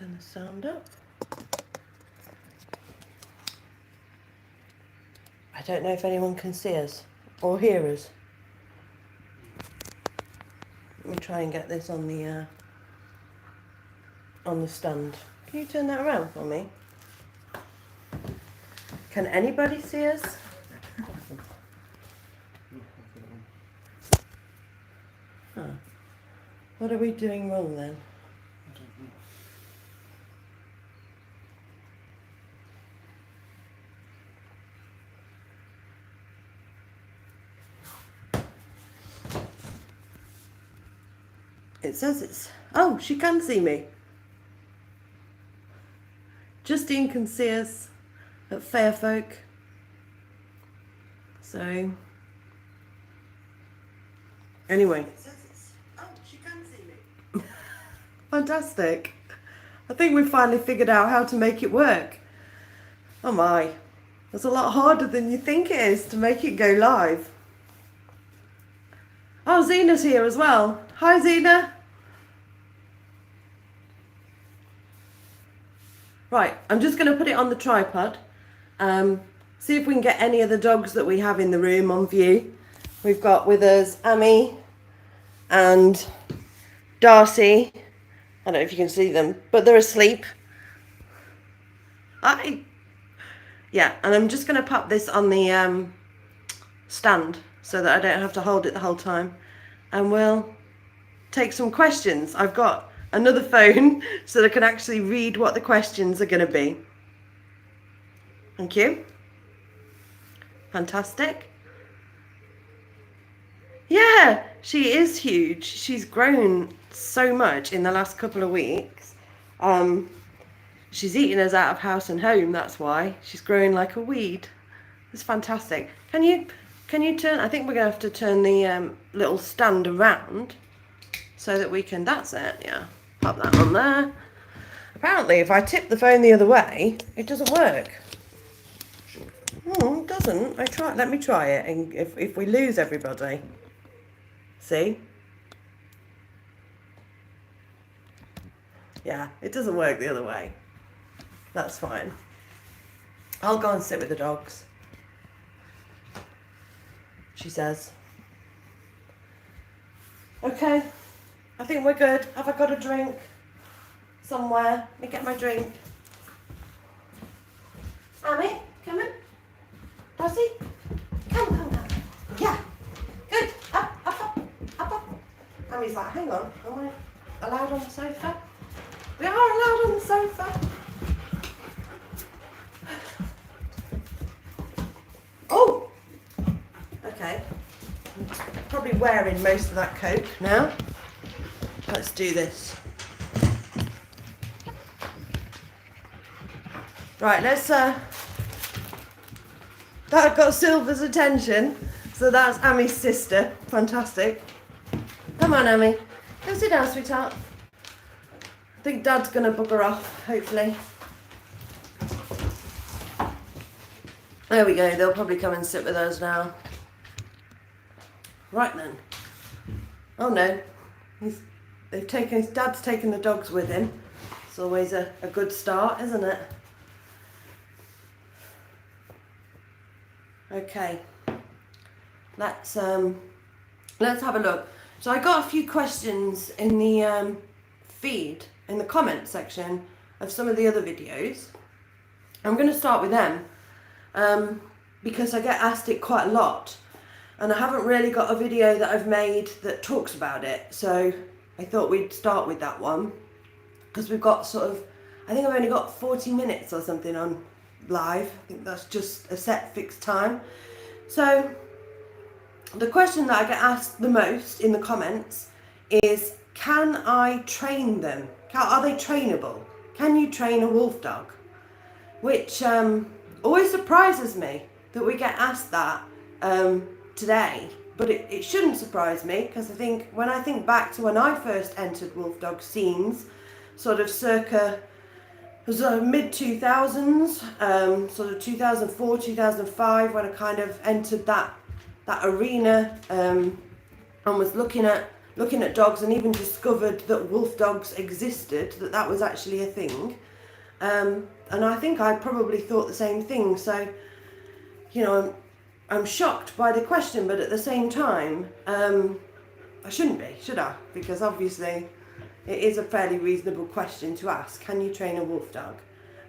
Turn the sound up. I don't know if anyone can see us or hear us. Let me try and get this on the stand. Can you turn that around for me? Can anybody see us? Huh. What are we doing wrong then? It says it's... Oh, she can see me. Justine can see us at Fairfolk. So... Anyway. It says it's... Oh, she can see me. Fantastic. I think we finally figured out how to make it work. Oh my. It's a lot harder than you think it is to make it go live. Oh, Zena's here as well. Hi, Zena. Right, I'm just going to put it on the tripod. See if we can get any of the dogs that we have in the room on view. We've got with us Amy and Darcy. I don't know if you can see them, but they're asleep. Yeah, and I'm just going to pop this on the stand so that I don't have to hold it the whole time. And we'll take some questions. I've got another phone so that I can actually read what the questions are going to be. Thank you. Fantastic. Yeah, she is huge. She's grown so much in the last couple of weeks. She's eating us out of house and home, that's why. She's growing like a weed. It's fantastic. Can you turn, I think we're going to have to turn the little stand around so that we can, that's it, yeah. Pop that on there. Apparently, if I tip the phone the other way, it doesn't work. Oh, it doesn't. Let me try it, and if we lose everybody. See? Yeah, it doesn't work the other way. That's fine. I'll go and sit with the dogs, she says. Okay, I think we're good. Have I got a drink somewhere? Let me get my drink. Amy, come in. Darcy, come. Yeah, good. Up. Amy's like, hang on, am I allowed on the sofa? We are allowed on the sofa. Oh, okay. I'm probably wearing most of that Coke now. Let's do this. Right, let's, that got Silver's attention. So that's Amy's sister. Fantastic. Come on, Amy. Go sit down, sweetheart. I think Dad's going to bugger off, hopefully. There we go. They'll probably come and sit with us now. Right then. Oh no. Dad's taken the dogs with him. It's always a good start, isn't it? Okay. Let's have a look. So I got a few questions in the feed, in the comment section of some of the other videos. I'm going to start with them because I get asked it quite a lot, and I haven't really got a video that I've made that talks about it, so I thought we'd start with that one because we've got sort of, I think I've only got 40 minutes or something on live. I think that's just a set fixed time. So the question that I get asked the most in the comments is, can I train them? Are they trainable? Can you train a wolf dog? Which always surprises me that we get asked that today, but it shouldn't surprise me, because I think when I think back to when I first entered wolf dog scenes, sort of circa mid-2000s, sort of 2004, 2005, when I kind of entered that arena and was looking at looking at dogs and even discovered that wolf dogs existed, that was actually a thing. And I think I probably thought the same thing. So, you know, I'm shocked by the question, but at the same time, I shouldn't be, should I? Because obviously it is a fairly reasonable question to ask. Can you train a wolf dog?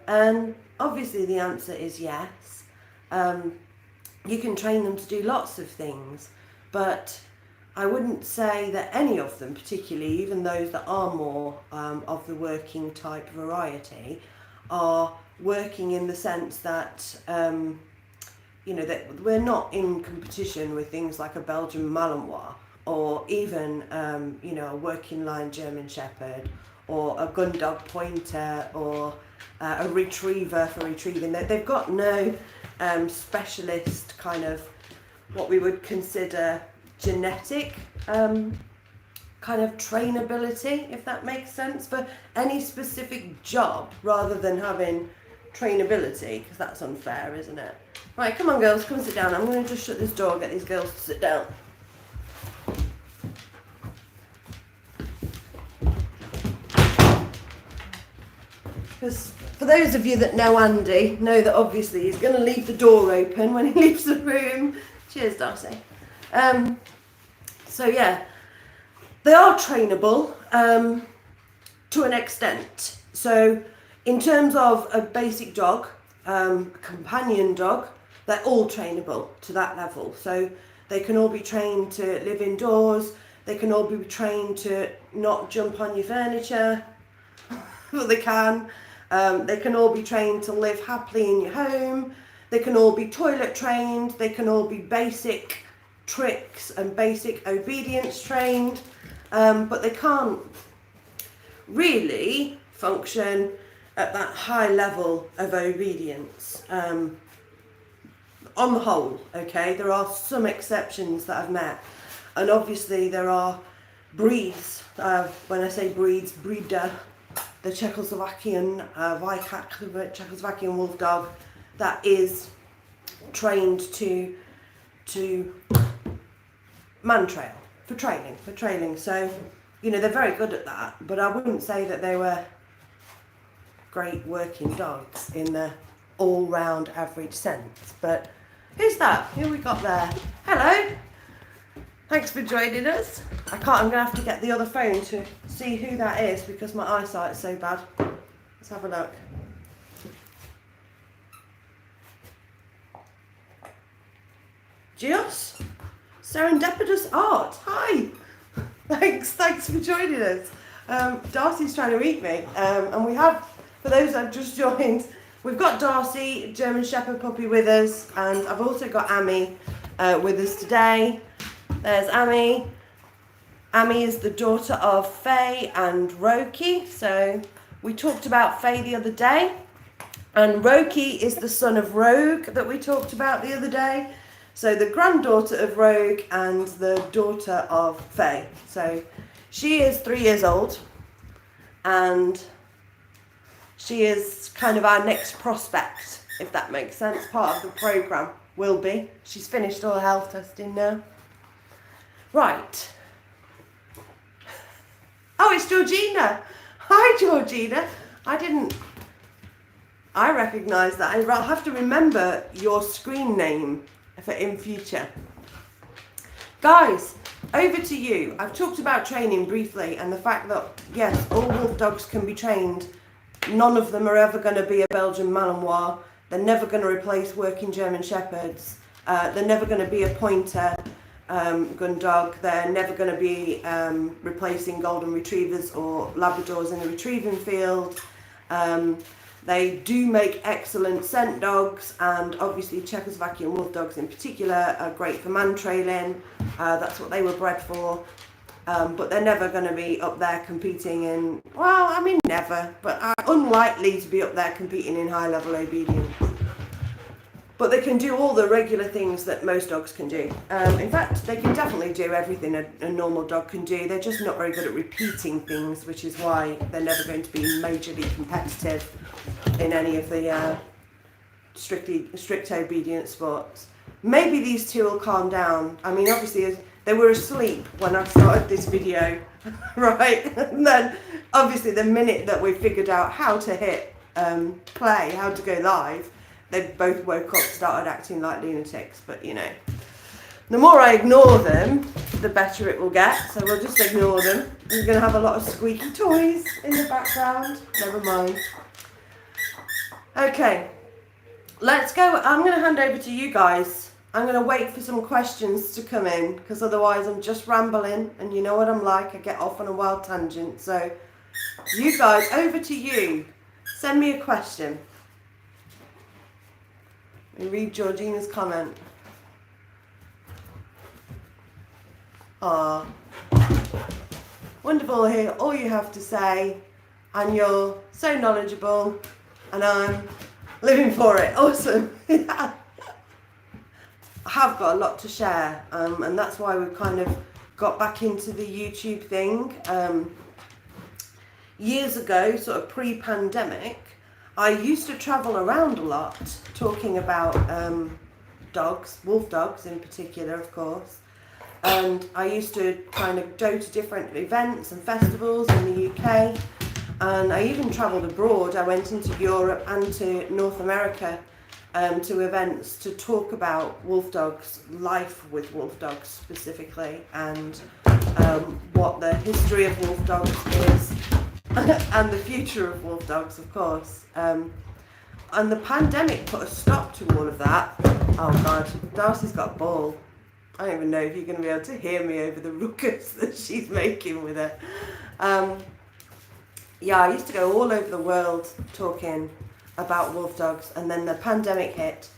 And obviously the answer is yes. You can train them to do lots of things, but I wouldn't say that any of them particularly, even those that are more of the working type variety, are working in the sense that, you know, that we're not in competition with things like a Belgian Malinois, or even, you know, a working line German Shepherd, or a gun dog pointer, or a retriever for retrieving. They've got no specialist kind of what we would consider genetic kind of trainability, if that makes sense, for any specific job, rather than having trainability, because that's unfair, isn't it? Right, come on girls, come and sit down. I'm going to just shut this door and get these girls to sit down. Because for those of you that know Andy, know that obviously he's going to leave the door open when he leaves the room. Cheers, Darcy. So yeah, they are trainable to an extent. So in terms of a basic dog, a companion dog, they're all trainable to that level. So they can all be trained to live indoors. They can all be trained to not jump on your furniture. Well, they can. They can all be trained to live happily in your home. They can all be toilet trained. They can all be basic tricks and basic obedience trained. But they can't really function at that high level of obedience. On the whole, okay, there are some exceptions that I've met. And obviously there are breeds, when I say breeds, breeder, the Czechoslovakian Vajkak, the Czechoslovakian wolf dog, that is trained to man trail, for trailing. So, you know, they're very good at that, but I wouldn't say that they were great working dogs in the all-round average sense. But who's that? Who we got there? Hello. Thanks for joining us. I'm going to have to get the other phone to see who that is because my eyesight's so bad. Let's have a look. Gios? Serendipitous Art. Hi. Thanks for joining us. Darcy's trying to eat me. And we have, for those that have just joined, we've got Darcy, German Shepherd puppy, with us, and I've also got Amy with us today. There's Amy. Amy is the daughter of Faye and Roki. So we talked about Faye the other day, and Roki is the son of Rogue that we talked about the other day. So the granddaughter of Rogue and the daughter of Faye. So she is 3 years old, and she is kind of our next prospect, if that makes sense. Part of the programme will be. She's finished all her health testing now. Right. Oh, it's Georgina. Hi, Georgina. I recognise that. I'll have to remember your screen name for in future. Guys, over to you. I've talked about training briefly and the fact that, yes, all wolf dogs can be trained. None of them are ever going to be a Belgian Malinois. They're never going to replace working German Shepherds. They're never going to be a pointer gun dog. They're never going to be replacing golden retrievers or Labradors in the retrieving field. They do make excellent scent dogs, and obviously Czechoslovakian wolf dogs in particular are great for man trailing. That's what they were bred for. But they're never going to be up there competing in, well, I mean never, but are unlikely to be up there competing in high level obedience. But they can do all the regular things that most dogs can do. In fact, they can definitely do everything a normal dog can do. They're just not very good at repeating things, which is why they're never going to be majorly competitive in any of the strict obedience sports. Maybe these two will calm down. I mean, obviously, They were asleep when I started this video, right? And then obviously the minute that we figured out how to hit play, how to go live, they both woke up, started acting like lunatics. But you know, the more I ignore them, the better it will get. So we'll just ignore them. We're going to have a lot of squeaky toys in the background. Never mind. Okay, let's go. I'm going to hand over to you guys. I'm going to wait for some questions to come in, because otherwise I'm just rambling, and you know what I'm like, I get off on a wild tangent. So you guys, over to you. Send me a question. Let me read Georgina's comment. Ah, wonderful to hear all you have to say, and you're so knowledgeable, and I'm living for it. Awesome. Yeah. I have got a lot to share, and that's why we've kind of got back into the YouTube thing. Years ago, sort of pre-pandemic, I used to travel around a lot talking about dogs, wolf dogs in particular, of course. And I used to kind of go to different events and festivals in the UK, and I even travelled abroad. I went into Europe and to North America to events to talk about wolf dogs, life with wolf dogs specifically, and what the history of wolf dogs is, and the future of wolf dogs, of course. And the pandemic put a stop to all of that. Oh God, Darcy's got a ball. I don't even know if you're going to be able to hear me over the ruckus that she's making with it. Yeah, I used to go all over the world talking about wolf dogs, and then the pandemic hit,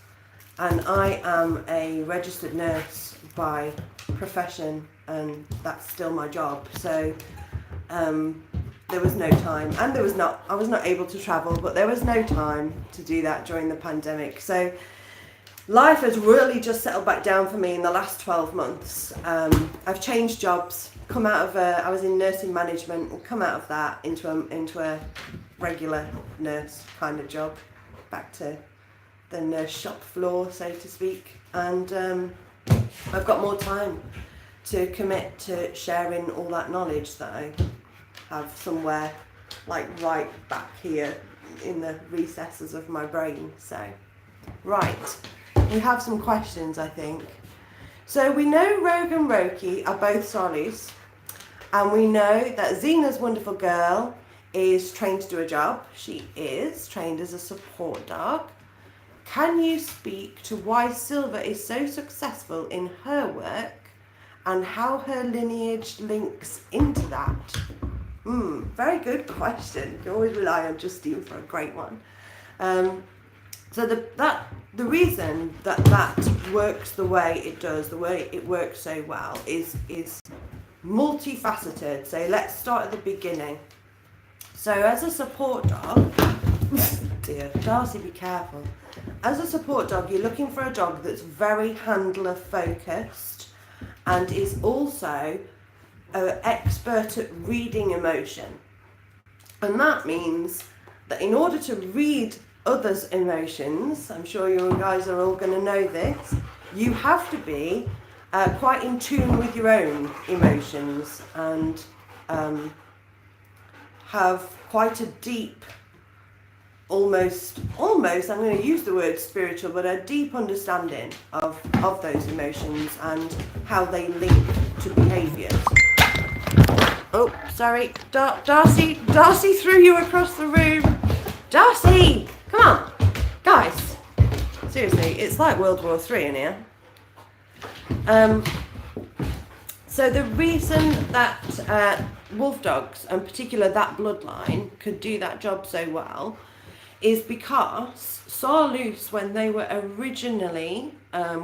and I am a registered nurse by profession, and that's still my job. So there was no time, and I was not able to travel, but there was no time to do that during the pandemic. So life has really just settled back down for me in the last 12 months. I've changed jobs, come out of I was in nursing management, and come out of that into a regular nurse kind of job, back to the nurse shop floor, so to speak. And I've got more time to commit to sharing all that knowledge that I have somewhere, like right back here in the recesses of my brain. So, right. We have some questions, I think. So we know Rogue and Roki are both Sollies, and we know that Xena's wonderful girl is trained to do a job. She is trained as a support dog. Can you speak to why Silver is so successful in her work and how her lineage links into that? Very good question. You can always rely on Justine for a great one. So the reason that works the way it does, the way it works so well, is multifaceted. So let's start at the beginning. So as a support dog, dear Darcy, be careful. As a support dog, you're looking for a dog that's very handler focused and is also an expert at reading emotion. And that means that in order to read others' emotions, I'm sure you guys are all going to know this, you have to be quite in tune with your own emotions, and have quite a deep, almost, I'm going to use the word spiritual, but a deep understanding of those emotions and how they link to behaviours. Oh, sorry, Darcy threw you across the room. Darcy! Come on, guys. Seriously, it's like World War III in here. So the reason that wolf dogs, and particularly that bloodline, could do that job so well is because Saw Loose, when they were originally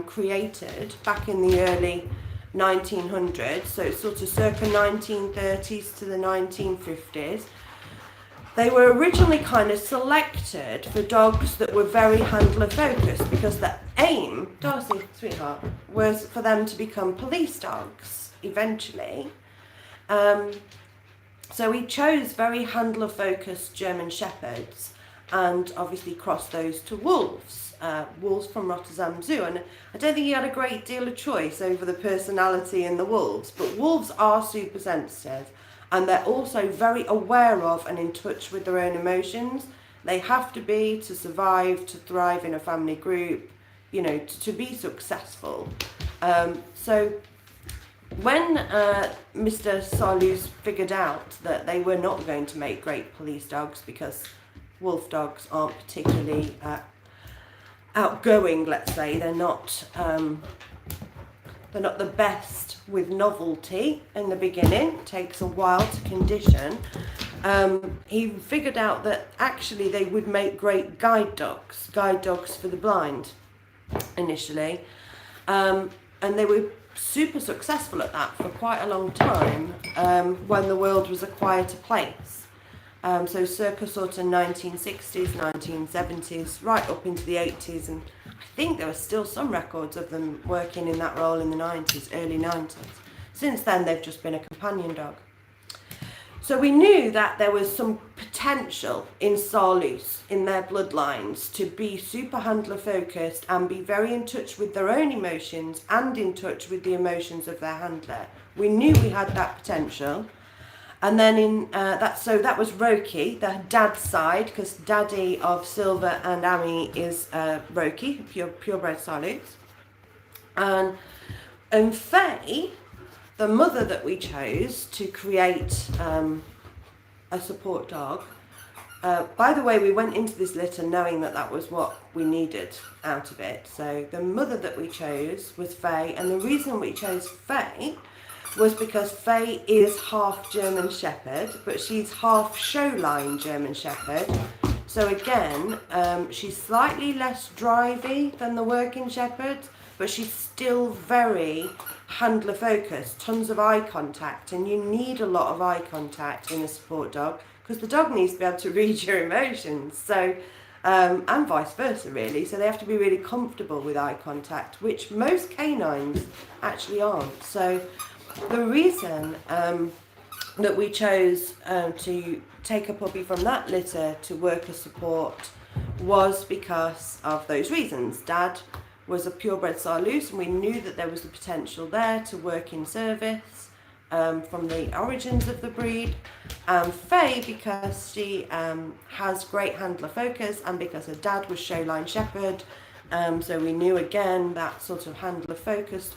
created back in the early 1900s, so sort of circa 1930s to the 1950s, they were originally kind of selected for dogs that were very handler focused, because the aim, Darcy, sweetheart, was for them to become police dogs eventually. So we chose very handler focused German Shepherds, and obviously crossed those to wolves, wolves from Rotterdam Zoo. And I don't think he had a great deal of choice over the personality in the wolves, but wolves are super sensitive, and they're also very aware of and in touch with their own emotions. They have to be to survive, to thrive in a family group, you know, to be successful. So when Mr. Salus figured out that they were not going to make great police dogs because wolf dogs aren't particularly outgoing, let's say, they're not the best with novelty in the beginning, it takes a while to condition. He figured out that actually they would make great guide dogs for the blind initially, and they were super successful at that for quite a long time, when the world was a quieter place. So circa sort of 1960s, 1970s, right up into the 80s, and I think there were still some records of them working in that role in the 90s, early 90s. Since then, they've just been a companion dog. So we knew that there was some potential in Salus, in their bloodlines, to be super handler focused and be very in touch with their own emotions and in touch with the emotions of their handler. We knew we had that potential. And then that was Roki, the dad's side, because daddy of Silver and Ami is Roki, purebred Salus. And Faye, the mother that we chose to create a support dog, by the way, we went into this litter knowing that that was what we needed out of it. So the mother that we chose was Faye, and the reason we chose Faye was because Faye is half German Shepherd, but she's half showline German Shepherd. So again, she's slightly less drivey than the working Shepherd, but she's still very handler focused, tons of eye contact, and you need a lot of eye contact in a support dog because the dog needs to be able to read your emotions. So, and vice versa really. So they have to be really comfortable with eye contact, which most canines actually aren't. So the reason that we chose to take a puppy from that litter to work as support was because of those reasons. Dad was a purebred Salus, and we knew that there was the potential there to work in service from the origins of the breed. Faye, because she has great handler focus, and because her dad was showline shepherd, so we knew again that sort of handler focused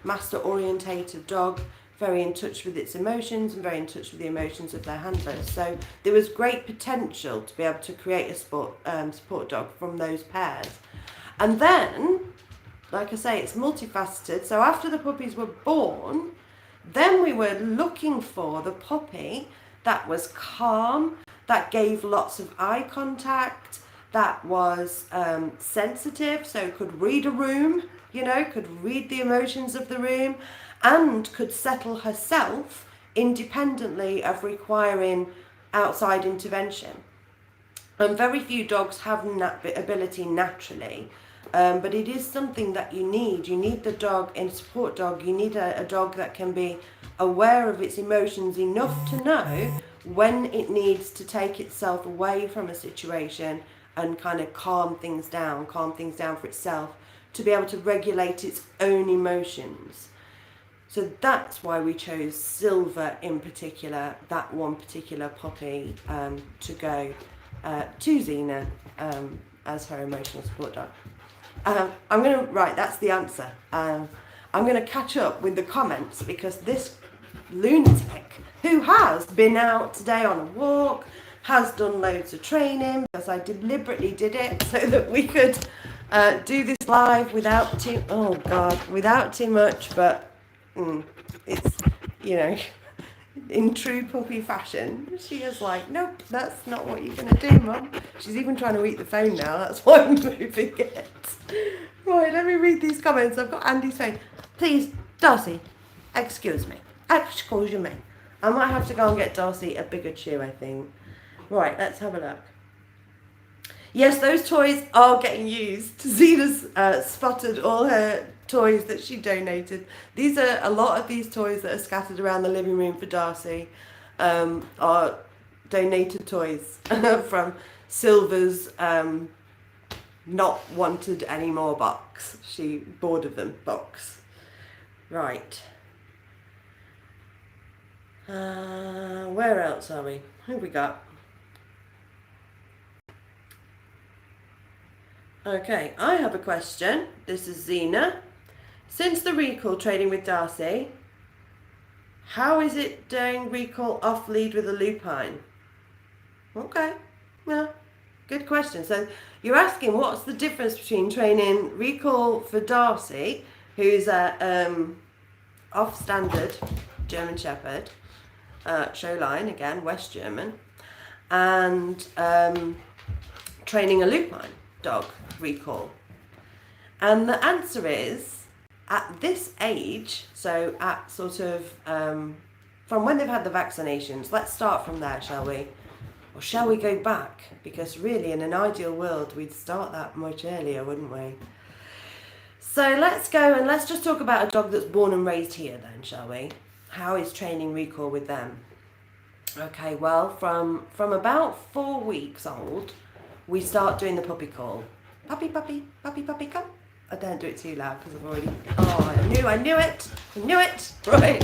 master orientated dog, very in touch with its emotions and very in touch with the emotions of their handlers. So there was great potential to be able to create a support dog from those pairs. And then, like I say, it's multifaceted. So after the puppies were born, then we were looking for the puppy that was calm, that gave lots of eye contact, that was sensitive, so could read a room, you know, could read the emotions of the room, and could settle herself independently of requiring outside intervention. And very few dogs have that ability naturally. But it is something that you need. You need the dog, in support dog, you need a dog that can be aware of its emotions enough to know when it needs to take itself away from a situation and kind of calm things down for itself, to be able to regulate its own emotions. So that's why we chose Silver in particular, that one particular puppy, to go to Xena as her emotional support dog. That's the answer. I'm going to catch up with the comments because this lunatic, who has been out today on a walk, has done loads of training, because I deliberately did it so that we could do this live without too much, but it's, you know, in true puppy fashion, she is like, nope, that's not what you're going to do, Mum. She's even trying to eat the phone now, that's why I'm moving it. Right, let me read these comments. I've got Andy's phone. Please, Darcy, excuse me. Excuse me. I might have to go and get Darcy a bigger chew, I think. Right, let's have a look. Yes, those toys are getting used. Zena's spotted all her toys that she donated. These are a lot of these toys that are scattered around the living room for Darcy are donated toys from Silver's not wanted anymore box. She bored of them box. Right. Where else are we? Who have we got? Okay, I have a question. This is Zena. Since the recall training with Darcy, how is it doing recall off lead with a lupine? Okay, yeah, good question. So you're asking what's the difference between training recall for Darcy, who's a off standard German Shepherd, show line again, West German, and training a lupine dog recall. And the answer is, at this age, so at sort of from when they've had the vaccinations, let's start from there, shall we? Or shall we go back? Because really, in an ideal world, we'd start that much earlier, wouldn't we? So let's go and let's just talk about a dog that's born and raised here then, shall we? How is training recall with them? Okay, well, from about 4 weeks old, we start doing the puppy call. Puppy, puppy, puppy, puppy, come. I don't do it too loud because I've already... Oh, I knew it. Right.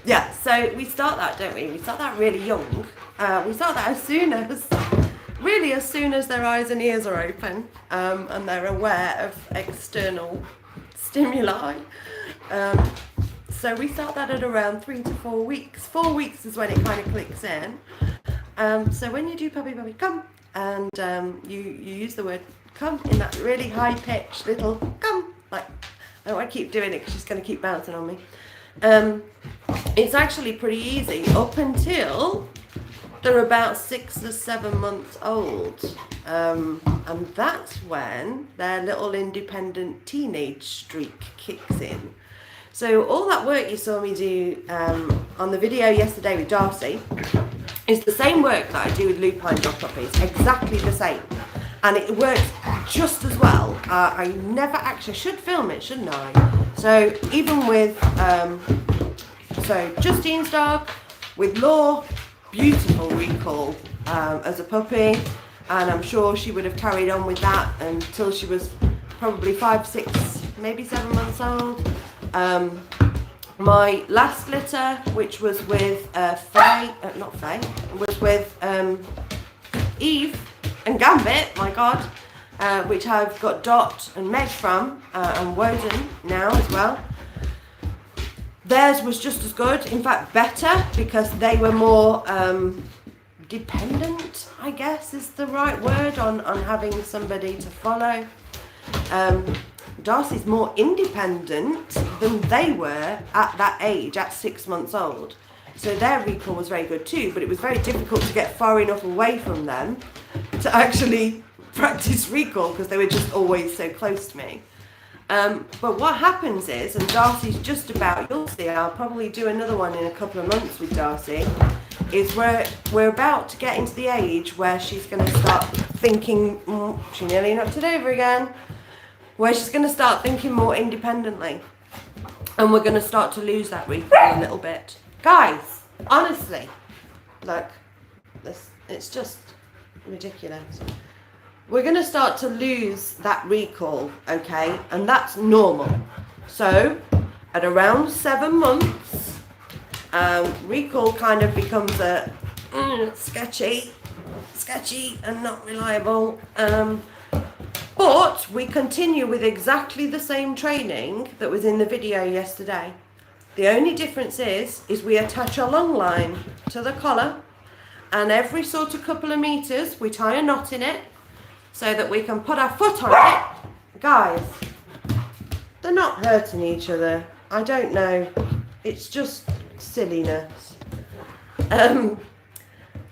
Yeah, so we start that, don't we? We start that really young. We start that as soon as their eyes and ears are open and they're aware of external stimuli. So we start that at around 3 to 4 weeks. 4 weeks is when it kind of clicks in. So when you do puppy, puppy, come, and you use the word come in that really high pitched little come, like, I don't want to keep doing it because she's going to keep bouncing on me. It's actually pretty easy up until they're about 6 or 7 months old, and that's when their little independent teenage streak kicks in. So all that work you saw me do on the video yesterday with Darcy is the same work that I do with lupine dog puppies, exactly the same. And it works just as well. I never actually should film it, shouldn't I? So even with Justine's dog, with Law, beautiful recall as a puppy, and I'm sure she would have carried on with that until she was probably 5, 6, maybe 7 months old. My last litter, which was with was with Eve and Gambit, my God, which I've got Dot and Meg from, and Woden now as well. Theirs was just as good, in fact better, because they were more dependent, I guess is the right word, on having somebody to follow. Darcy's more independent than they were at that age, at 6 months old. So their recall was very good too, but it was very difficult to get far enough away from them to actually practice recall because they were just always so close to me. But what happens is, and Darcy's just about, you'll see, I'll probably do another one in a couple of months with Darcy, is we're about to get into the age where she's going to start thinking, she nearly knocked it over again, where she's going to start thinking more independently. And we're going to start to lose that recall a little bit. Guys, honestly, look, it's just ridiculous. We're going to start to lose that recall, okay? And that's normal. So, at around 7 months, recall kind of becomes a sketchy and not reliable. But we continue with exactly the same training that was in the video yesterday. The only difference is we attach a long line to the collar, and every sort of couple of meters we tie a knot in it so that we can put our foot on it. Guys, they're not hurting each other. I don't know. It's just silliness.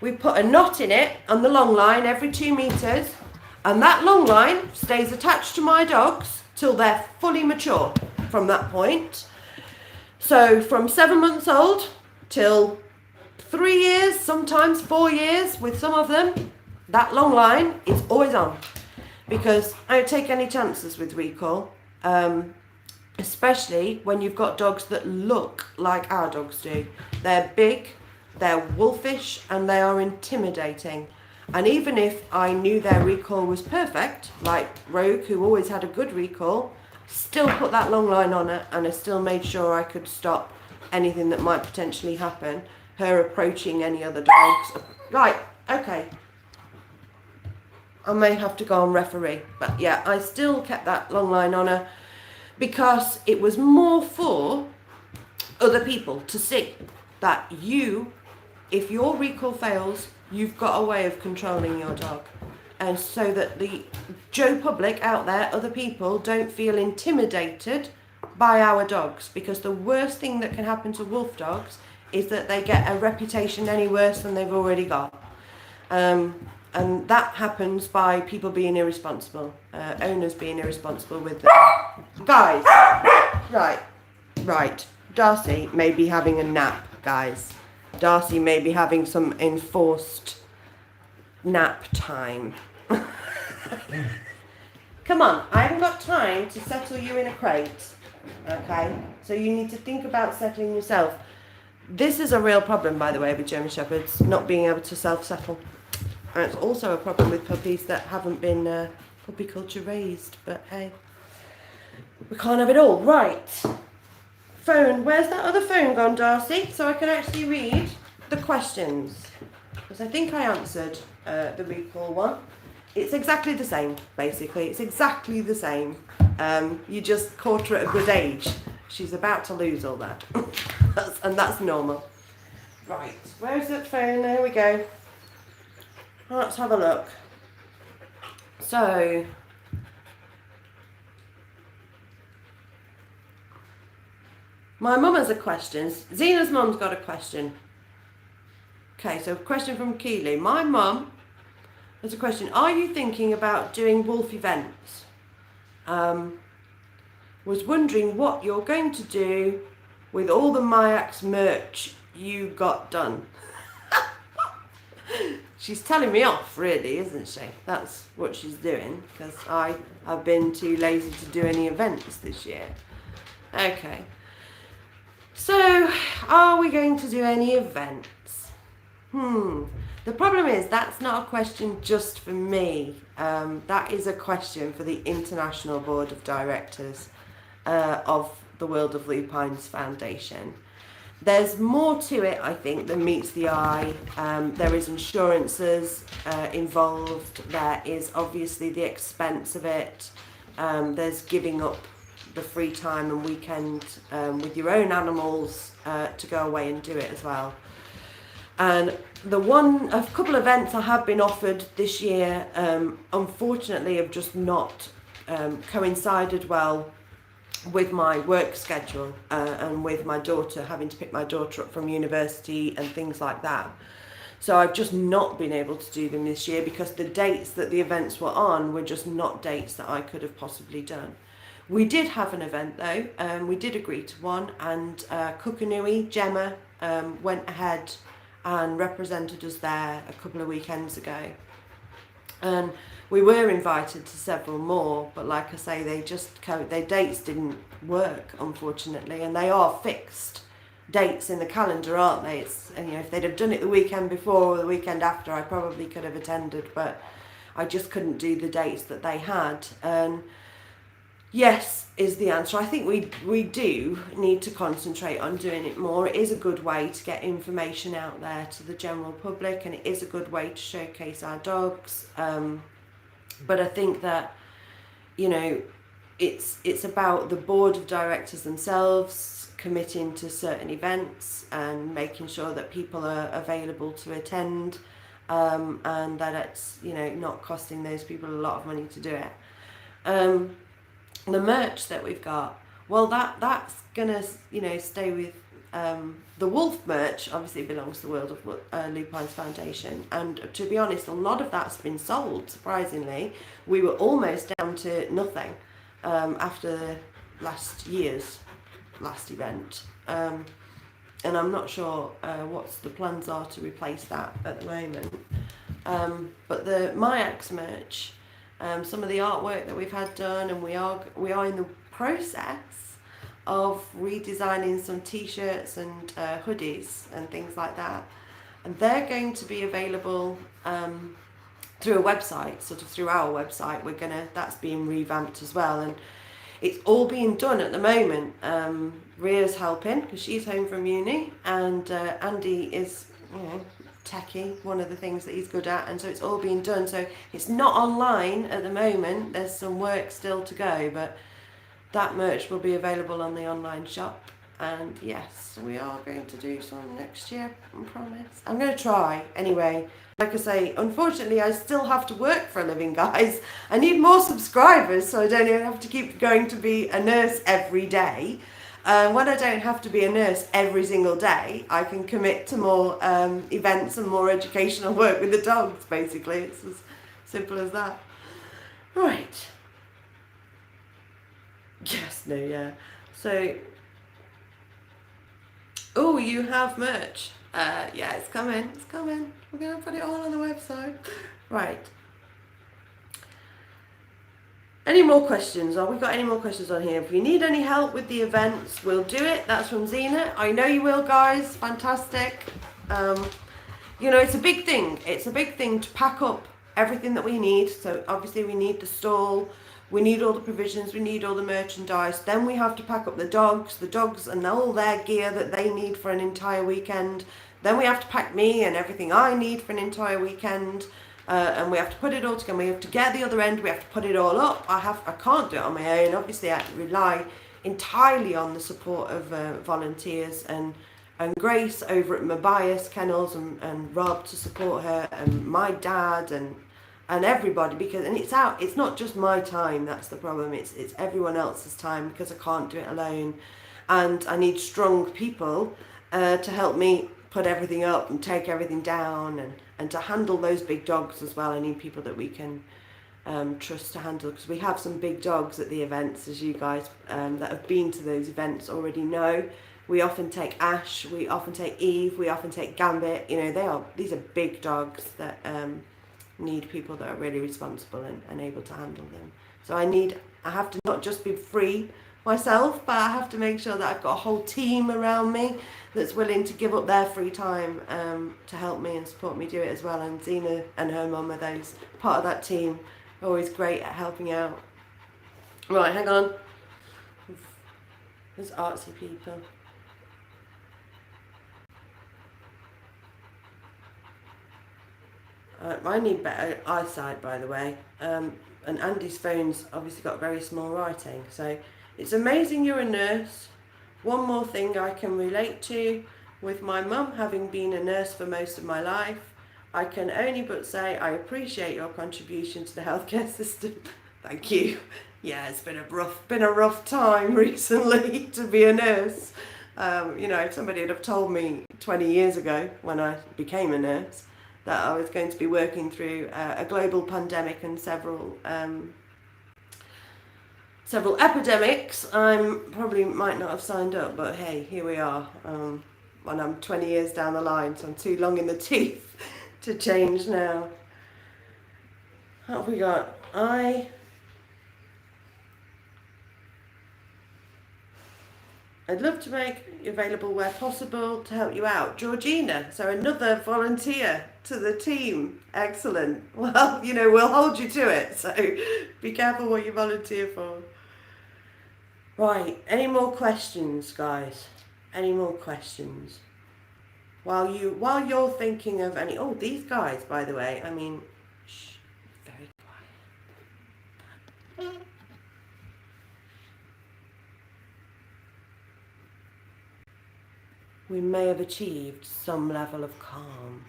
We put a knot in it on the long line every 2 meters, and that long line stays attached to my dogs till they're fully mature from that point. So from 7 months old till 3 years, sometimes 4 years with some of them, that long line is always on, because I don't take any chances with recall, especially when you've got dogs that look like our dogs do. They're big, they're wolfish, and they are intimidating. And even if I knew their recall was perfect, like Rogue, who always had a good recall, still put that long line on it, and I still made sure I could stop anything that might potentially happen, her approaching any other dogs. Right, okay. I may have to go on referee, but yeah, I still kept that long line on her because it was more for other people to see that you, if your recall fails, you've got a way of controlling your dog. And so that the Joe public out there, other people, don't feel intimidated by our dogs. Because the worst thing that can happen to wolf dogs is that they get a reputation any worse than they've already got. And that happens by people being irresponsible, owners being irresponsible with them. Guys, right. Darcy may be having a nap, guys. Darcy may be having some enforced nap time. Come on, I haven't got time to settle you in a crate, okay? So you need to think about settling yourself. This is a real problem, by the way, with German Shepherds, not being able to self-settle. And it's also a problem with puppies that haven't been puppy culture raised, but hey, we can't have it all. Right. Phone, where's that other phone gone, Darcy? So I can actually read the questions. Because I think I answered the recall one. It's exactly the same, basically. It's exactly the same. You just caught her at a good age. She's about to lose all that. And that's normal. Right, where's that phone? There we go. Let's have a look. So, my mum has a question. Zena's mum's got a question. Okay, so a question from Keely. My mum has a question. Are you thinking about doing wolf events? Was wondering what you're going to do with all the Miyax merch you got done. She's telling me off, really, isn't she? That's what she's doing, because I have been too lazy to do any events this year. Okay. So, are we going to do any events? The problem is that's not a question just for me. That is a question for the International Board of Directors of the World of Lupines Foundation. There's more to it, I think, than meets the eye. There is insurances involved. There is obviously the expense of it. There's giving up the free time and weekend with your own animals to go away and do it as well. And a couple of events I have been offered this year, unfortunately, have just not coincided well with my work schedule and with my daughter, having to pick my daughter up from university and things like that. So I've just not been able to do them this year because the dates that the events were on were just not dates that I could have possibly done. We did have an event though, we did agree to one, and Kukanui, Gemma, went ahead and represented us there a couple of weekends ago. And we were invited to several more, but like I say, their dates didn't work, unfortunately, and they are fixed dates in the calendar, aren't they? And if they'd have done it the weekend before or the weekend after, I probably could have attended, but I just couldn't do the dates that they had. And yes is the answer. I think we do need to concentrate on doing it more. It is a good way to get information out there to the general public, and it is a good way to showcase our dogs. But I think that, it's about the board of directors themselves committing to certain events and making sure that people are available to attend, and that it's, not costing those people a lot of money to do it. The merch that we've got, well, that's gonna, stay with the wolf merch. Obviously belongs to the World of Lupines Foundation, and to be honest, a lot of that's been sold. Surprisingly, we were almost down to nothing after last year's last event, and I'm not sure what the plans are to replace that at the moment. But the Miyax merch, some of the artwork that we've had done, and we are in the process of redesigning some t-shirts and hoodies and things like that, and they're going to be available through a website, sort of through our website. That's being revamped as well, and it's all being done at the moment. Ria's helping because she's home from uni, and Andy is, techie, one of the things that he's good at, and so it's all being done. So it's not online at the moment. There's some work still to go, but that merch will be available on the online shop. And yes, we are going to do some next year, I promise. I'm going to try anyway. Like I say, unfortunately, I still have to work for a living, guys. I need more subscribers so I don't even have to keep going to be a nurse every day. When I don't have to be a nurse every single day, I can commit to more events and more educational work with the dogs, basically. It's as simple as that. Right. Yes, no, yeah. So, oh, you have merch. Yeah, it's coming. It's coming. We're going to put it all on the website. Right. Any more questions? Have we got any more questions on here? If you need any help with the events, we'll do it. That's from Zena. I know you will, guys. Fantastic. It's a big thing. It's a big thing to pack up everything that we need. So obviously we need the stall. We need all the provisions, we need all the merchandise. Then we have to pack up the dogs and all their gear that they need for an entire weekend. Then we have to pack me and everything I need for an entire weekend. And we have to put it all together. We have to get the other end, we have to put it all up. I can't do it on my own. Obviously I rely entirely on the support of volunteers and Grace over at Mabias Kennels and Rob to support her, and my dad and everybody, because it's not just my time, that's the problem, it's everyone else's time, because I can't do it alone, and I need strong people to help me put everything up and take everything down, and to handle those big dogs as well. I need people that we can trust to handle, because we have some big dogs at the events, as you guys that have been to those events already know. We often take Ash, we often take Eve, we often take Gambit. These are big dogs that need people that are really responsible and able to handle them. So I have to not just be free myself, but I have to make sure that I've got a whole team around me that's willing to give up their free time to help me and support me do it as well. And Zena and her mum are part of that team, always great at helping out. Right, hang on. There's artsy people. I need better eyesight, by the way, and Andy's phone's obviously got very small writing, so it's amazing you're a nurse. One more thing I can relate to, with my mum having been a nurse for most of my life, I can only but say I appreciate your contribution to the healthcare system. Thank you. Yeah, it's been a rough time recently to be a nurse. If somebody had have told me 20 years ago when I became a nurse that I was going to be working through a global pandemic and several epidemics, I probably might not have signed up, but hey, here we are. And I'm 20 years down the line, so I'm too long in the teeth to change now. What have we got? I'd love to make available where possible to help you out. Georgina, so another volunteer to the team. Excellent. Well, we'll hold you to it, so be careful what you volunteer for. Right, any more questions, guys? Any more questions? While you're thinking of any... Oh, these guys, by the way, shh, very quiet. We may have achieved some level of calm.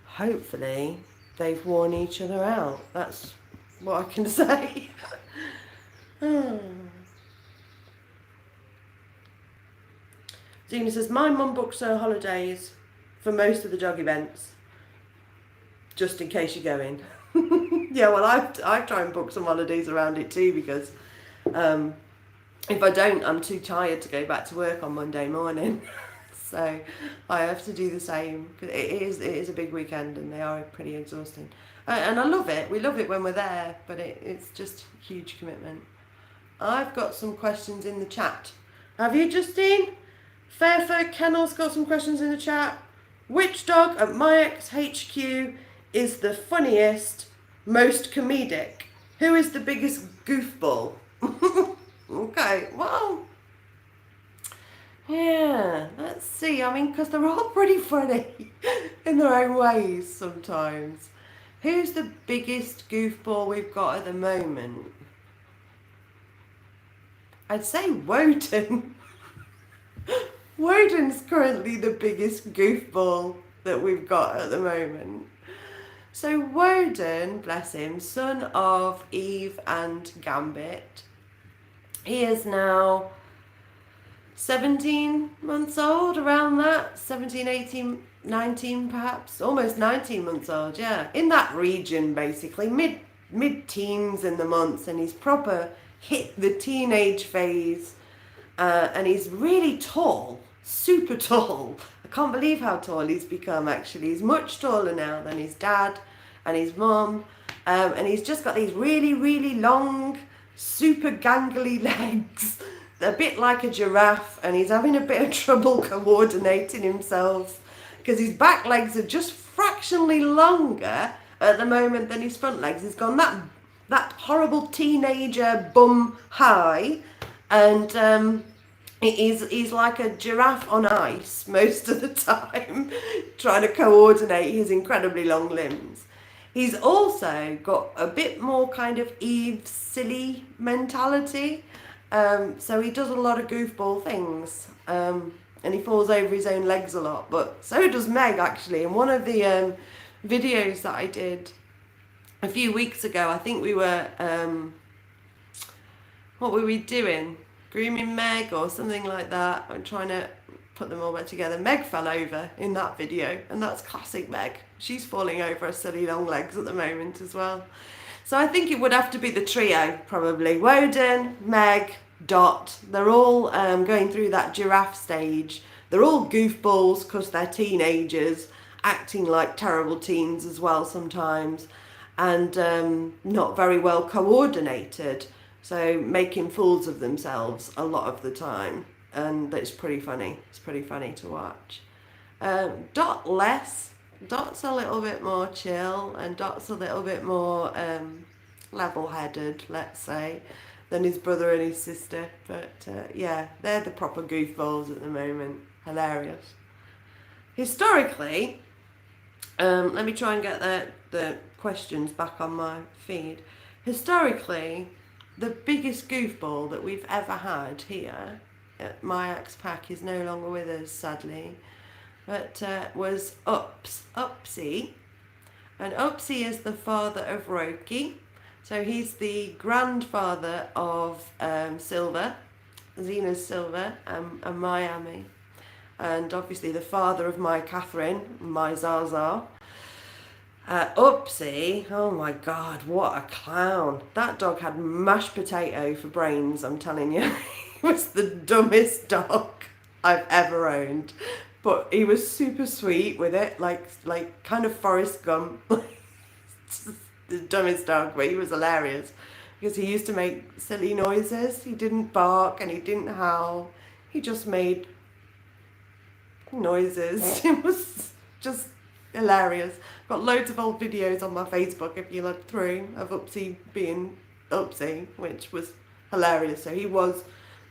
Hopefully, they've worn each other out. That's what I can say. Zena says, my mum books her holidays for most of the dog events, just in case you're going. Yeah, well, I try and book some holidays around it too, because if I don't, I'm too tired to go back to work on Monday morning. So I have to do the same. It is a big weekend, and they are pretty exhausting. And I love it. We love it when we're there, but it's just a huge commitment. I've got some questions in the chat. Have you, Justine? Fairfolk Kennel's got some questions in the chat. Which dog at MiyaX HQ is the funniest, most comedic? Who is the biggest goofball? Okay, well, yeah, let's see. I mean, because they're all pretty funny in their own ways sometimes. Who's the biggest goofball we've got at the moment? I'd say Woden. Woden's currently the biggest goofball that we've got at the moment. So Woden, bless him, son of Eve and Gambit, he is now 17 months old, around that, 17, 18, 19 perhaps, almost 19 months old, yeah, in that region basically, mid-teens in the months, and he's proper hit the teenage phase, and he's really tall, super tall. I can't believe how tall he's become actually. He's much taller now than his dad and his mum, and he's just got these really, really long, super gangly legs, a bit like a giraffe, and he's having a bit of trouble coordinating himself because his back legs are just fractionally longer at the moment than his front legs. He's gone that horrible teenager bum high, and he's like a giraffe on ice most of the time, trying to coordinate his incredibly long limbs. He's also got a bit more kind of Eve silly mentality. So he does a lot of goofball things, and he falls over his own legs a lot, but so does Meg actually. In one of the videos that I did a few weeks ago, I think we were, what were we doing? Grooming Meg or something like that. I'm trying to put them all back together. Meg fell over in that video, and that's classic Meg. She's falling over her silly long legs at the moment as well. So I think it would have to be the trio, probably. Woden, Meg, Dot. They're all going through that giraffe stage. They're all goofballs because they're teenagers, acting like terrible teens as well sometimes, and not very well coordinated. So making fools of themselves a lot of the time. And it's pretty funny. It's pretty funny to watch. Dot less. Dot's a little bit more chill, and Dot's a little bit more level-headed, let's say, than his brother and his sister. But yeah, they're the proper goofballs at the moment. Hilarious. Historically, let me try and get the questions back on my feed. Historically, the biggest goofball that we've ever had here at MiyaX Pack is no longer with us, sadly, but was Upsy. And Upsy is the father of Roki. So he's the grandfather of Silver, Zena's Silver, and Miami. And obviously the father of my Catherine, my Zaza. Upsy, oh my God, what a clown. That dog had mashed potato for brains, I'm telling you. He was the dumbest dog I've ever owned. But he was super sweet with it, like kind of Forrest Gump. The dumbest dog, but he was hilarious because he used to make silly noises. He didn't bark and he didn't howl. He just made noises. It was just hilarious. Got loads of old videos on my Facebook if you look through of Upsy being Upsy, which was hilarious. So he was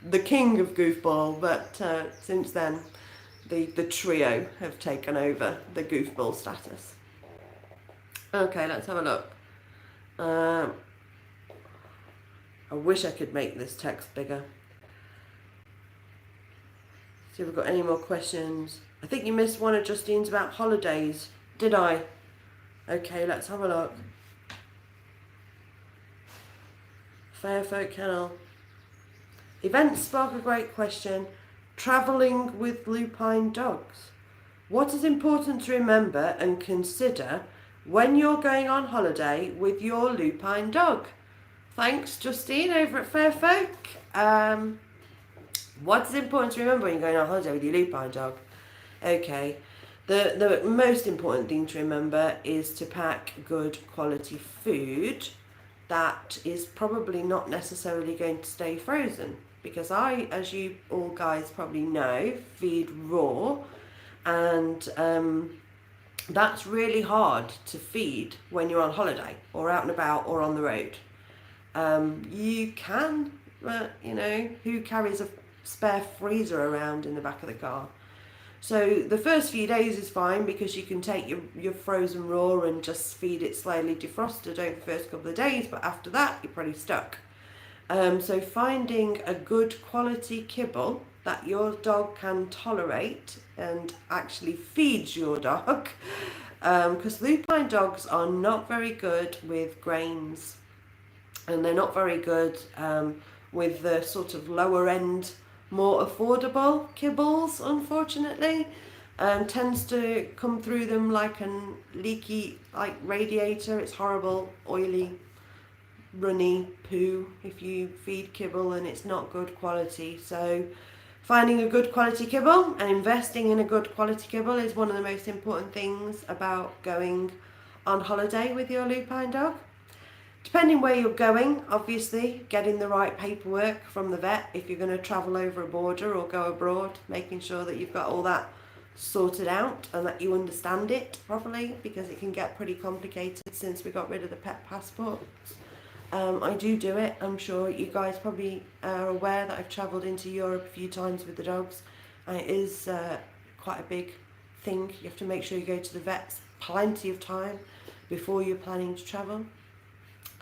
the king of goofball, but since then the trio have taken over the goofball status. Okay, let's have a look. I wish I could make this text bigger. See if we've got any more questions. I think you missed one of Justine's about holidays. Did I? Okay, let's have a look. Fairfolk Kennel. Events spark a great question. Travelling with Lupine Dogs. What is important to remember and consider when you're going on holiday with your Lupine dog? Thanks, Justine, over at Fairfolk. What is important to remember when you're going on holiday with your Lupine dog? Okay, the most important thing to remember is to pack good quality food that is probably not necessarily going to stay frozen. because I, as you all guys probably know, feed raw, and that's really hard to feed when you're on holiday or out and about or on the road. You can, you know, who carries a spare freezer around in the back of the car? So the first few days is fine because you can take your frozen raw and just feed it slowly defrosted over the first couple of days, but after that you're pretty stuck. So finding a good quality kibble that your dog can tolerate and actually feeds your dog, because Lupine dogs are not very good with grains, and they're not very good with the sort of lower end, more affordable kibbles, unfortunately. Tends to come through them like a leaky radiator. It's horrible, oily, runny poo if you feed kibble and it's not good quality. So finding a good quality kibble and investing in a good quality kibble is one of the most important things about going on holiday with your Lupine dog. Depending where you're going, obviously getting the right paperwork from the vet if you're going to travel over a border or go abroad, making sure that you've got all that sorted out and that you understand it properly, because it can get pretty complicated since we got rid of the pet passports. I do it. I'm sure you guys probably are aware that I've travelled into Europe a few times with the dogs, and it is quite a big thing. You have to make sure you go to the vets plenty of time before you're planning to travel.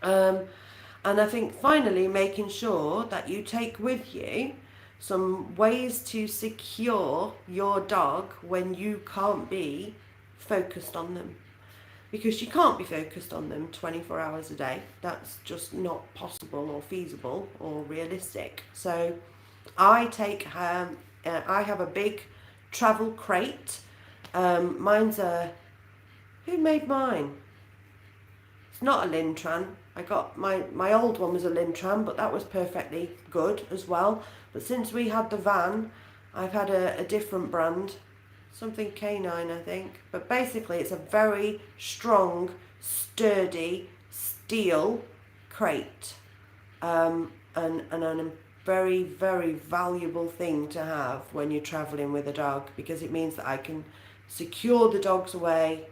And I think finally making sure that you take with you some ways to secure your dog when you can't be focused on them. Because you can't be focused on them 24 hours a day. That's just not possible or feasible or realistic. So I have a big travel crate. Mine's who made mine? It's not a Lintran. I got my old one was a Lintran, but that was perfectly good as well. But since we had the van, I've had a different brand. Something canine, I think. But basically it's a very strong, sturdy steel crate, and a very, very valuable thing to have when you're travelling with a dog, because it means that I can secure the dogs away.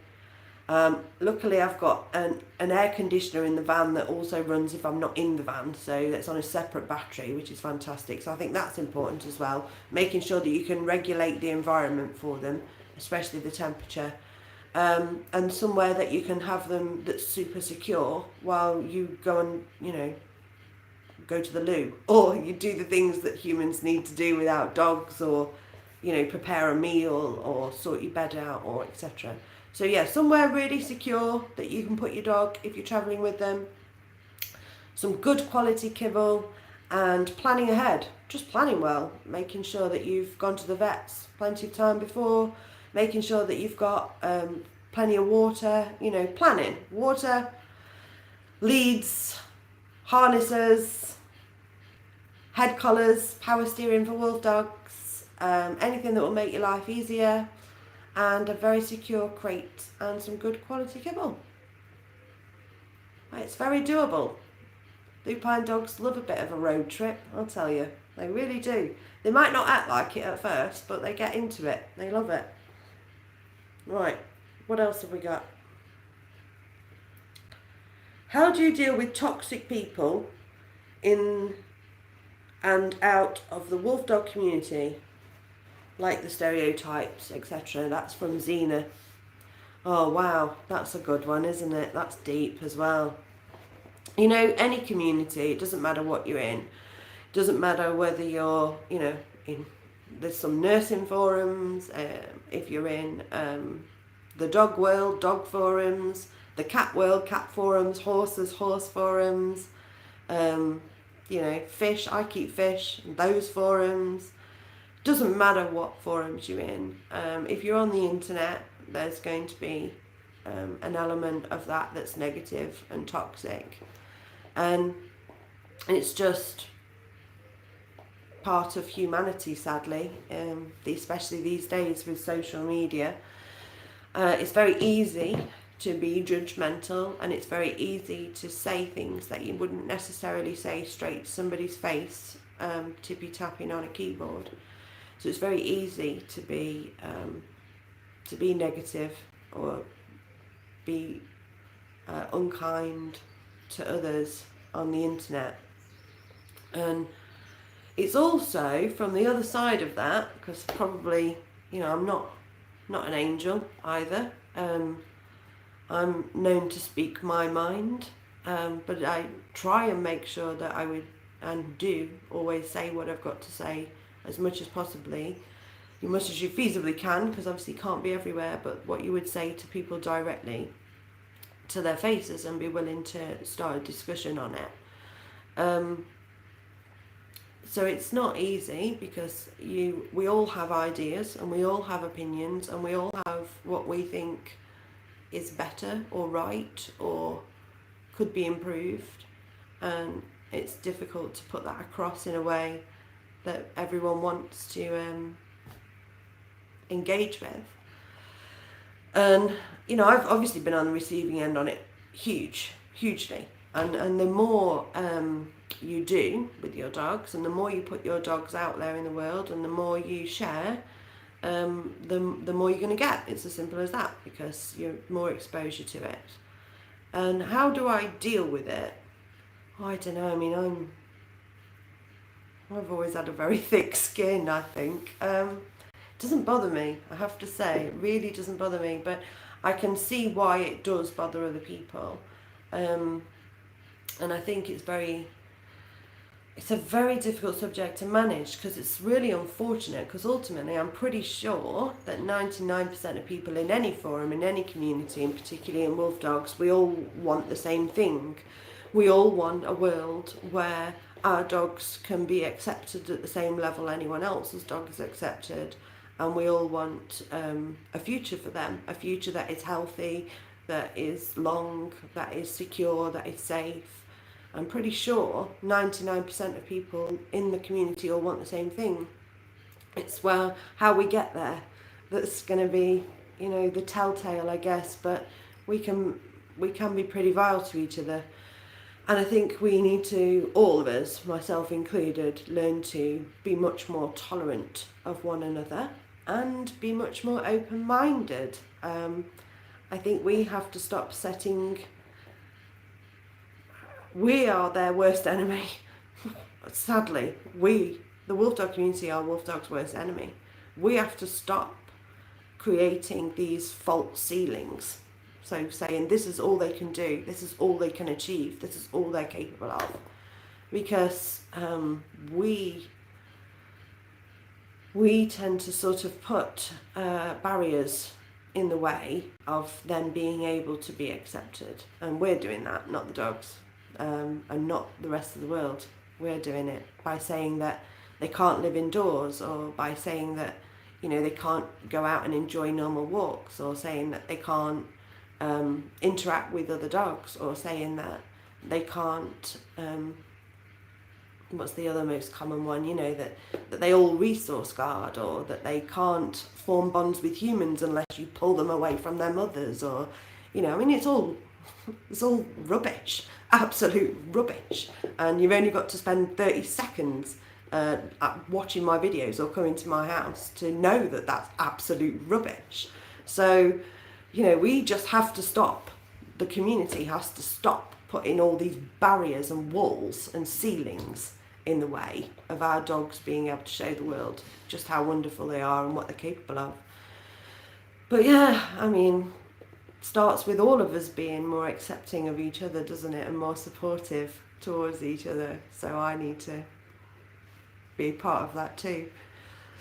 Luckily I've got an air conditioner in the van that also runs if I'm not in the van, so that's on a separate battery, which is fantastic. So I think that's important as well, making sure that you can regulate the environment for them, especially the temperature, and somewhere that you can have them that's super secure while you go and, you know, go to the loo, or you do the things that humans need to do without dogs, or, you know, prepare a meal or sort your bed out, or etc. So yeah, somewhere really secure that you can put your dog if you're travelling with them. Some good quality kibble, and planning ahead. Just planning well, making sure that you've gone to the vets plenty of time before, making sure that you've got plenty of water, you know, planning. Water, leads, harnesses, head collars, power steering for wolf dogs, anything that will make your life easier, and a very secure crate and some good quality kibble. It's very doable. Lupine dogs love a bit of a road trip, I'll tell you. They really do. They might not act like it at first, but they get into it. They love it. Right, what else have we got? How do you deal with toxic people in and out of the wolf dog community? Like the stereotypes, etc. That's from Xena. Oh wow, that's a good one, isn't it? That's deep as well. You know, any community, it doesn't matter what you're in. It doesn't matter whether you're, you know, there's some nursing forums, if you're in the dog world, dog forums, the cat world, cat forums, horses, horse forums, you know, fish, I keep fish, those forums. Doesn't matter what forums you're in. If you're on the internet, there's going to be an element of that that's negative and toxic. And it's just part of humanity, sadly, especially these days with social media. It's very easy to be judgmental, and it's very easy to say things that you wouldn't necessarily say straight to somebody's face, tippy tapping on a keyboard. So it's very easy to be negative or be unkind to others on the internet. And it's also from the other side of that, because probably, I'm not an angel either. I'm known to speak my mind, but I try and make sure that I would and do always say what I've got to say as much as possibly, as much as you feasibly can, because obviously you can't be everywhere, but what you would say to people directly to their faces and be willing to start a discussion on it. So it's not easy, because we all have ideas and we all have opinions and we all have what we think is better or right or could be improved, and it's difficult to put that across in a way that everyone wants to engage with. And I've obviously been on the receiving end on it hugely, and the more you do with your dogs, and the more you put your dogs out there in the world, and the more you share, the more you're going to get. It's as simple as that, because you're more exposure to it. And how do I deal with it? I don't know. I mean, I've always had a very thick skin, I think. It doesn't bother me, I have to say. It really doesn't bother me, but I can see why it does bother other people. And I think it's a very difficult subject to manage, because it's really unfortunate, because ultimately I'm pretty sure that 99% of people in any forum, in any community, and particularly in wolf dogs, we all want the same thing. We all want a world where our dogs can be accepted at the same level anyone else's dog is accepted, and we all want a future for them, a future that is healthy, that is long, that is secure, that is safe. I'm pretty sure 99% of people in the community all want the same thing. It's how we get there that's going to be, the telltale, I guess. But we can be pretty vile to each other, and I think we need to, all of us, myself included, learn to be much more tolerant of one another and be much more open-minded. I think we have to stop setting. We are their worst enemy. Sadly, the wolf dog community, are wolf dog's worst enemy. We have to stop creating these false ceilings. So saying this is all they can do, this is all they can achieve, this is all they're capable of. Because we tend to sort of put barriers in the way of them being able to be accepted. And we're doing that, not the dogs. And not the rest of the world. We're doing it by saying that they can't live indoors, or by saying that they can't go out and enjoy normal walks, or saying that they can't interact with other dogs, or saying that they can't what's the other most common one, that they all resource guard, or that they can't form bonds with humans unless you pull them away from their mothers, or it's all rubbish, absolute rubbish. And you've only got to spend 30 seconds watching my videos or coming to my house to know that that's absolute rubbish. So, we just have to stop. The community has to stop putting all these barriers and walls and ceilings in the way of our dogs being able to show the world just how wonderful they are and what they're capable of. But yeah, starts with all of us being more accepting of each other, doesn't it, and more supportive towards each other. So I need to be part of that too.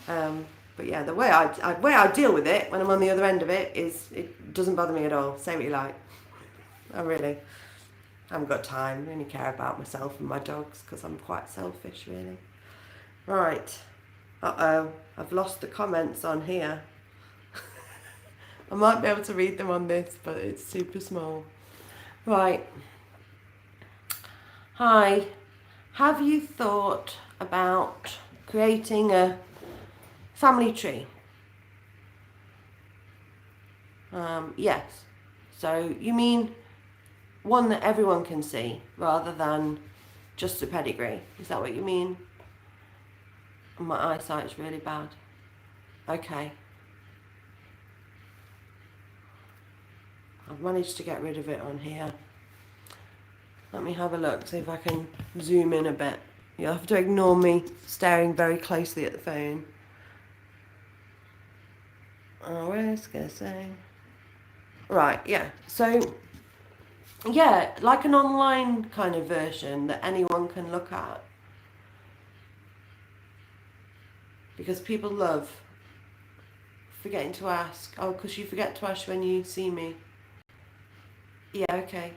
But yeah, the way I deal with it when I'm on the other end of it is, it doesn't bother me at all. Say what you like. I really haven't got time. I only care about myself and my dogs, because I'm quite selfish, really. Right. I've lost the comments on here. I might be able to read them on this, but it's super small. Right. Hi. Have you thought about creating a family tree? Yes. So you mean one that everyone can see rather than just a pedigree? Is that what you mean? My eyesight's really bad. Okay. I've managed to get rid of it on here. Let me have a look, see if I can zoom in a bit. You'll have to ignore me staring very closely at the phone. Oh, what is going to say? Right, yeah. So, yeah, like an online kind of version that anyone can look at. Because people love forgetting to ask. Oh, because you forget to ask when you see me. Yeah, okay.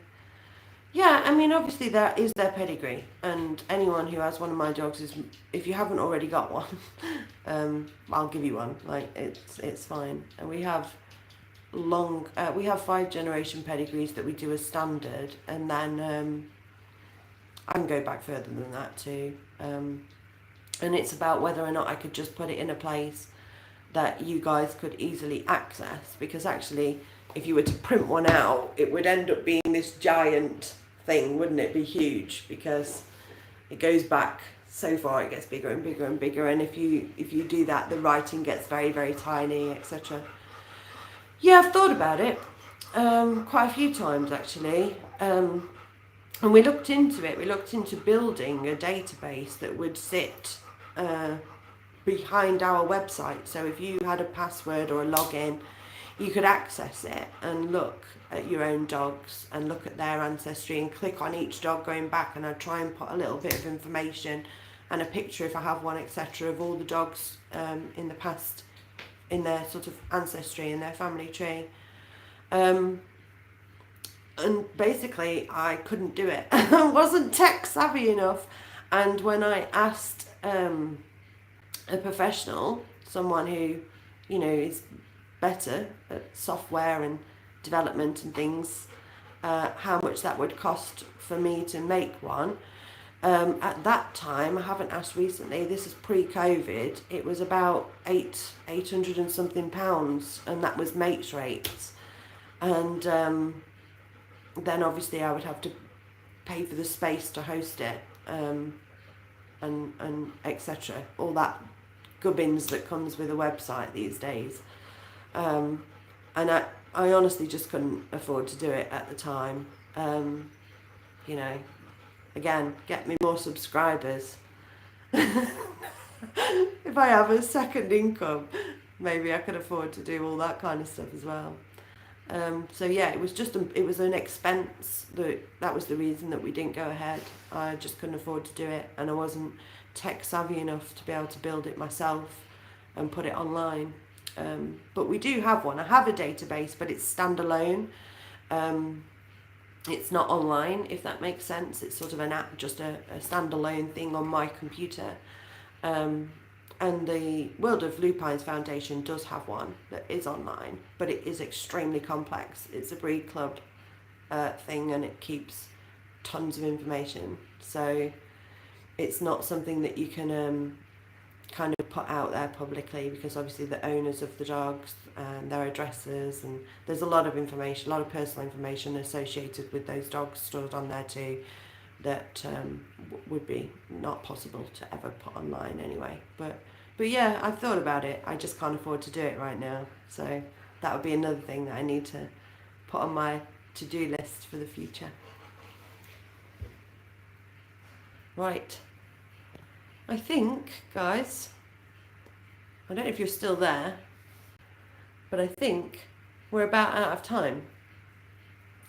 Yeah, I mean, obviously there is their pedigree, and anyone who has one of my dogs is, if you haven't already got one, I'll give you one. Like, it's fine. And we have we have 5 generation pedigrees that we do as standard, and then I can go back further than that too. And it's about whether or not I could just put it in a place that you guys could easily access, because actually, if you were to print one out, it would end up being this giant thing, wouldn't it? Be huge, because it goes back so far, it gets bigger and bigger and bigger, and if you do that, the writing gets very, very tiny, etc. Yeah, I've thought about it quite a few times actually, and we looked into it. We looked into building a database that would sit behind our website, so if you had a password or a login, you could access it and look at your own dogs and look at their ancestry and click on each dog going back, and I'd try and put a little bit of information and a picture if I have one, etc., of all the dogs in the past, in their sort of ancestry and their family tree. And basically I couldn't do it. I wasn't tech savvy enough, and when I asked a professional, someone who, you know, is better at software and development and things, how much that would cost for me to make one. At that time, I haven't asked recently, this is pre-COVID, it was about 800 and something pounds, and that was mates rates. And then obviously I would have to pay for the space to host it, and etc. All that gubbins that comes with a website these days. And I honestly just couldn't afford to do it at the time. You know, again, get me more subscribers. If I have a second income, maybe I could afford to do all that kind of stuff as well. So yeah, it was an expense. That was the reason that we didn't go ahead. I just couldn't afford to do it, and I wasn't tech savvy enough to be able to build it myself and put it online. But we do have one. I have a database, but it's standalone. It's not online, if that makes sense. It's sort of an app, just a standalone thing on my computer. And the World of Lupines Foundation does have one that is online, but it is extremely complex. It's a breed club thing, and it keeps tons of information. So it's not something that you can kind of put out there publicly, because obviously the owners of the dogs and their addresses, and there's a lot of information, a lot of personal information associated with those dogs stored on there too, that would be not possible to ever put online anyway. But yeah, I've thought about it. I just can't afford to do it right now. So that would be another thing that I need to put on my to-do list for the future. Right. I think, guys, I don't know if you're still there, but I think we're about out of time.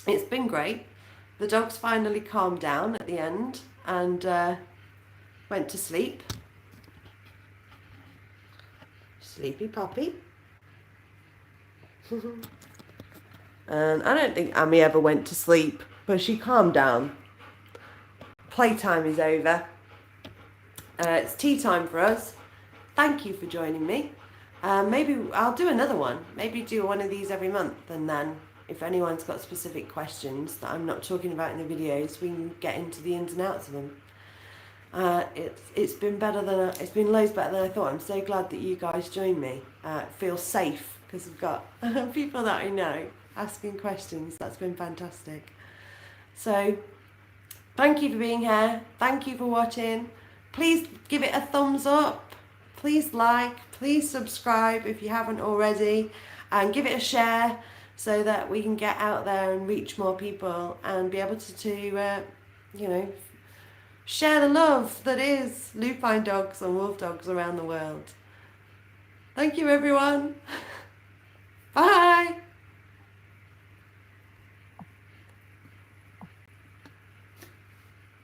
It's been great. The dogs finally calmed down at the end and went to sleep. Sleepy puppy. And I don't think Amy ever went to sleep, but she calmed down. Playtime is over. It's tea time for us. Thank you for joining me. Maybe I'll do another one. Maybe do one of these every month, and then if anyone's got specific questions that I'm not talking about in the videos, we can get into the ins and outs of them. It's been it's been loads better than I thought. I'm so glad that you guys joined me. It feels safe because I've got people that I know asking questions. That's been fantastic. So thank you for being here. Thank you for watching. Please give it a thumbs up. please like, please subscribe if you haven't already, and give it a share so that we can get out there and reach more people and be able to you know, share the love that is lupine dogs and wolf dogs around the world. Thank you, everyone.